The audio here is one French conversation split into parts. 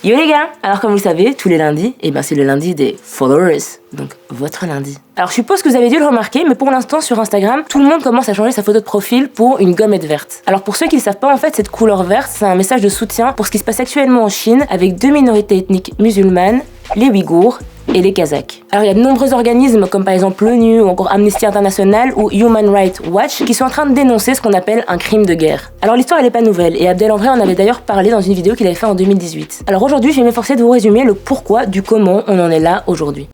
Yo les gars, alors comme vous le savez, tous les lundis, c'est le lundi des followers, donc votre lundi. Alors je suppose que vous avez dû le remarquer, mais pour l'instant sur Instagram, tout le monde commence à changer sa photo de profil pour une gommette verte. Alors pour ceux qui ne savent pas, en fait, cette couleur verte, c'est un message de soutien pour ce qui se passe actuellement en Chine avec deux minorités ethniques musulmanes, les Ouïghours et les Kazakhs. Alors il y a de nombreux organismes comme par exemple l'ONU ou encore Amnesty International ou Human Rights Watch qui sont en train de dénoncer ce qu'on appelle un crime de guerre. Alors l'histoire elle est pas nouvelle et Abdel en vrai en avait d'ailleurs parlé dans une vidéo qu'il avait fait en 2018. Alors aujourd'hui je vais m'efforcer de vous résumer le pourquoi du comment on en est là aujourd'hui.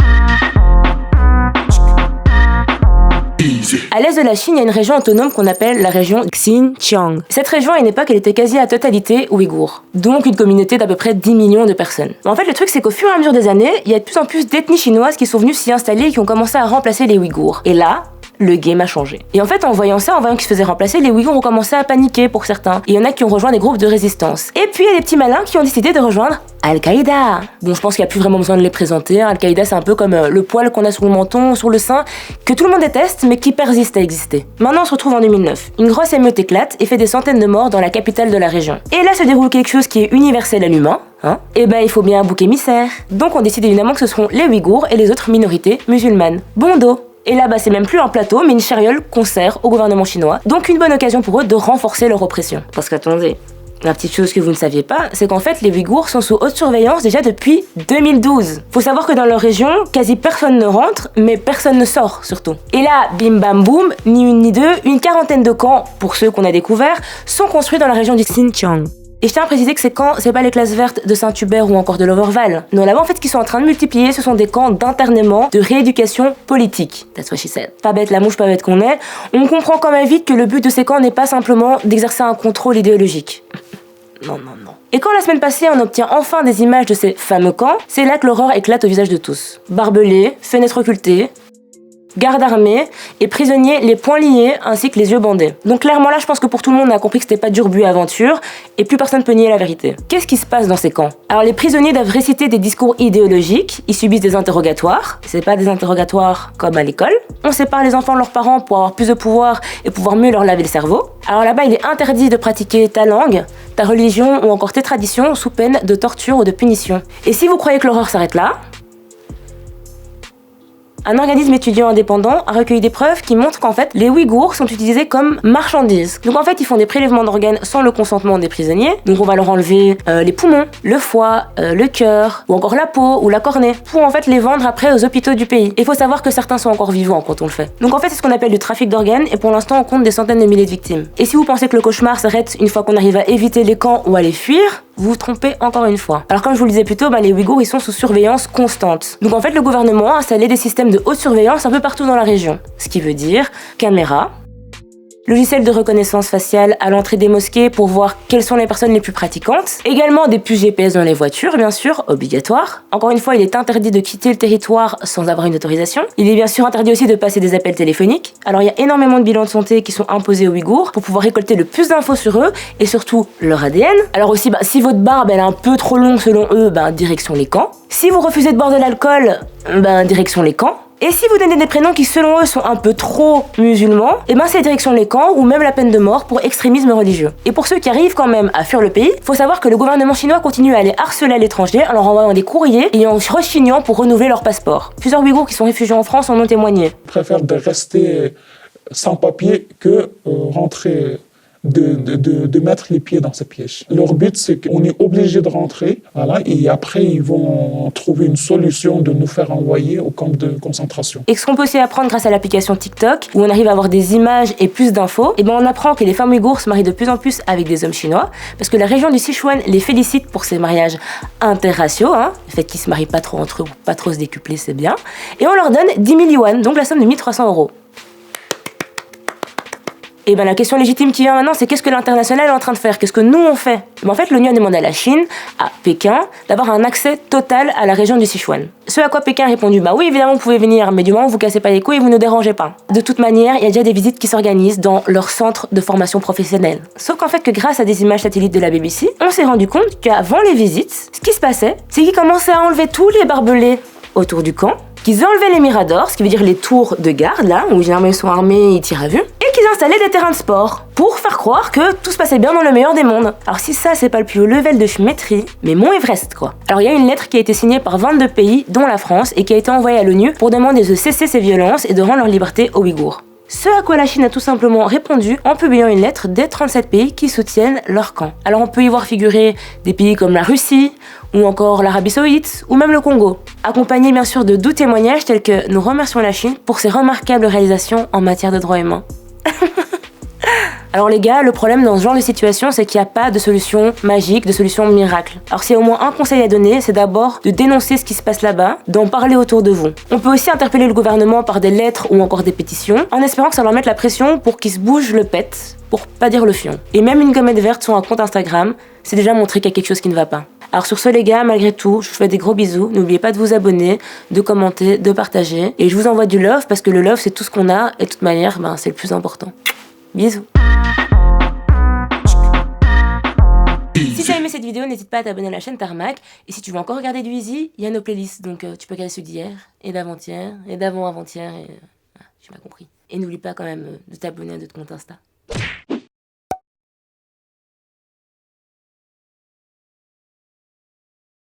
À l'est de la Chine, il y a une région autonome qu'on appelle la région Xinjiang. Cette région, à une époque, elle était quasi à totalité ouïghour, donc une communauté d'à peu près 10 millions de personnes. En fait, le truc, c'est qu'au fur et à mesure des années, il y a de plus en plus d'ethnies chinoises qui sont venues s'y installer et qui ont commencé à remplacer les Ouïghours. Et là, le game a changé. Et en fait, en voyant qu'ils se faisaient remplacer, les Ouïghours ont commencé à paniquer pour certains. Et il y en a qui ont rejoint des groupes de résistance. Et puis, il y a des petits malins qui ont décidé de rejoindre Al-Qaïda. Bon, je pense qu'il n'y a plus vraiment besoin de les présenter. Al-Qaïda, c'est un peu comme le poil qu'on a sur le menton ou sur le sein, que tout le monde déteste, mais qui persiste à exister. Maintenant, on se retrouve en 2009. Une grosse émeute éclate et fait des centaines de morts dans la capitale de la région. Et là se déroule quelque chose qui est universel à l'humain. Il faut bien un bouc émissaire. Donc, on décide évidemment que ce seront les Ouïghours et les autres minorités musulmanes. Bon dos. Et là, c'est même plus un plateau, mais une chariole qu'on sert au gouvernement chinois. Donc une bonne occasion pour eux de renforcer leur oppression. Parce qu'attendez, la petite chose que vous ne saviez pas, c'est qu'en fait, les Ouïghours sont sous haute surveillance déjà depuis 2012. Faut savoir que dans leur région, quasi personne ne rentre, mais personne ne sort surtout. Et là, bim bam boum, ni une ni deux, une quarantaine de camps, pour ceux qu'on a découverts, sont construits dans la région du Xinjiang. Et je tiens à préciser que ces camps, c'est pas les classes vertes de Saint-Hubert ou encore de l'Overval. Non, là-bas, en fait, ce qu'ils sont en train de multiplier, ce sont des camps d'internement, de rééducation politique. That's what she said. Pas bête la mouche, pas bête qu'on est. On comprend quand même vite que le but de ces camps n'est pas simplement d'exercer un contrôle idéologique. Non. Et quand la semaine passée, on obtient enfin des images de ces fameux camps, c'est là que l'horreur éclate au visage de tous. Barbelés, fenêtres occultées, gardes armés et prisonniers les poings liés ainsi que les yeux bandés. Donc clairement là je pense que pour tout le monde on a compris que c'était pas dur but aventure et plus personne peut nier la vérité. Qu'est-ce qui se passe dans ces camps? Alors les prisonniers doivent réciter des discours idéologiques, ils subissent des interrogatoires, c'est pas des interrogatoires comme à l'école. On sépare les enfants de leurs parents pour avoir plus de pouvoir et pouvoir mieux leur laver le cerveau. Alors là-bas il est interdit de pratiquer ta langue, ta religion ou encore tes traditions sous peine de torture ou de punition. Et si vous croyez que l'horreur s'arrête là, un organisme étudiant indépendant a recueilli des preuves qui montrent qu'en fait, les Ouïghours sont utilisés comme marchandises. Donc en fait, ils font des prélèvements d'organes sans le consentement des prisonniers. Donc on va leur enlever les poumons, le foie, le cœur, ou encore la peau ou la cornée, pour en fait les vendre après aux hôpitaux du pays. Il faut savoir que certains sont encore vivants quand on le fait. Donc en fait, c'est ce qu'on appelle du trafic d'organes, et pour l'instant, on compte des centaines de milliers de victimes. Et si vous pensez que le cauchemar s'arrête une fois qu'on arrive à éviter les camps ou à les fuir, vous vous trompez encore une fois. Alors comme je vous le disais plus tôt, les Ouïghours ils sont sous surveillance constante. Donc en fait le gouvernement a installé des systèmes de haute surveillance un peu partout dans la région. Ce qui veut dire caméras, logiciel de reconnaissance faciale à l'entrée des mosquées pour voir quelles sont les personnes les plus pratiquantes. Également des puces GPS dans les voitures, bien sûr, obligatoire. Encore une fois, il est interdit de quitter le territoire sans avoir une autorisation. Il est bien sûr interdit aussi de passer des appels téléphoniques. Alors il y a énormément de bilans de santé qui sont imposés aux Ouïghours pour pouvoir récolter le plus d'infos sur eux et surtout leur ADN. Alors aussi, si votre barbe elle est un peu trop longue selon eux, direction les camps. Si vous refusez de boire de l'alcool, direction les camps. Et si vous donnez des prénoms qui selon eux sont un peu trop musulmans, c'est direction les camps ou même la peine de mort pour extrémisme religieux. Et pour ceux qui arrivent quand même à fuir le pays, faut savoir que le gouvernement chinois continue à les harceler à l'étranger en leur envoyant des courriers et en rechignant pour renouveler leur passeport. Plusieurs Ouïghours qui sont réfugiés en France en ont témoigné. Ils préfèrent de rester sans papier que rentrer de mettre les pieds dans ces pièges. Leur but, c'est qu'on est obligé de rentrer, et après, ils vont trouver une solution de nous faire envoyer au camp de concentration. Et ce qu'on peut aussi apprendre grâce à l'application TikTok, où on arrive à avoir des images et plus d'infos, on apprend que les femmes ouïghours se marient de plus en plus avec des hommes chinois, parce que la région du Sichuan les félicite pour ces mariages interraciaux, le fait qu'ils se marient pas trop entre eux, pas trop se décupler, c'est bien, et on leur donne 10 000 yuan, donc la somme de 1 300 €. Et la question légitime qui vient maintenant, c'est qu'est-ce que l'international est en train de faire? Qu'est-ce que nous on fait? En fait, l'ONU a demandé à la Chine, à Pékin, d'avoir un accès total à la région du Sichuan. Ce à quoi Pékin a répondu, oui, évidemment, vous pouvez venir, mais du moment où vous cassez pas les couilles et vous ne dérangez pas. De toute manière, il y a déjà des visites qui s'organisent dans leur centre de formation professionnelle. Sauf qu'en fait, que grâce à des images satellites de la BBC, on s'est rendu compte qu'avant les visites, ce qui se passait, c'est qu'ils commençaient à enlever tous les barbelés autour du camp, qu'ils enlevaient les miradors, ce qui veut dire les tours de garde, là, où généralement ils sont armés, ils tirent à vue, et qu'ils ils installaient des terrains de sport pour faire croire que tout se passait bien dans le meilleur des mondes. Alors si ça c'est pas le plus haut level de schmetterie, mais Mont Everest quoi. Alors il y a une lettre qui a été signée par 22 pays, dont la France, et qui a été envoyée à l'ONU pour demander de cesser ces violences et de rendre leur liberté aux Ouïghours. Ce à quoi la Chine a tout simplement répondu en publiant une lettre des 37 pays qui soutiennent leur camp. Alors on peut y voir figurer des pays comme la Russie, ou encore l'Arabie Saoudite, ou même le Congo, accompagnés bien sûr de doux témoignages tels que nous remercions la Chine pour ses remarquables réalisations en matière de droits humains. Alors les gars, le problème dans ce genre de situation, c'est qu'il n'y a pas de solution magique, de solution miracle. Alors s'il y a au moins un conseil à donner, c'est d'abord de dénoncer ce qui se passe là-bas, d'en parler autour de vous. On peut aussi interpeller le gouvernement par des lettres ou encore des pétitions, en espérant que ça leur mette la pression pour qu'ils se bougent le pet, pour pas dire le fion. Et même une gommette verte sur un compte Instagram, c'est déjà montrer qu'il y a quelque chose qui ne va pas. Alors sur ce les gars, malgré tout, je vous fais des gros bisous. N'oubliez pas de vous abonner, de commenter, de partager. Et je vous envoie du love, parce que le love c'est tout ce qu'on a, et de toute manière, c'est le plus important. Bisous. Si tu as aimé cette vidéo, n'hésite pas à t'abonner à la chaîne Tarmac. Et si tu veux encore regarder du Easy, il y a nos playlists. Donc tu peux regarder ceux d'hier, et d'avant-hier, et d'avant-avant-hier, et... tu m'as compris. Et n'oublie pas quand même de t'abonner à notre compte Insta.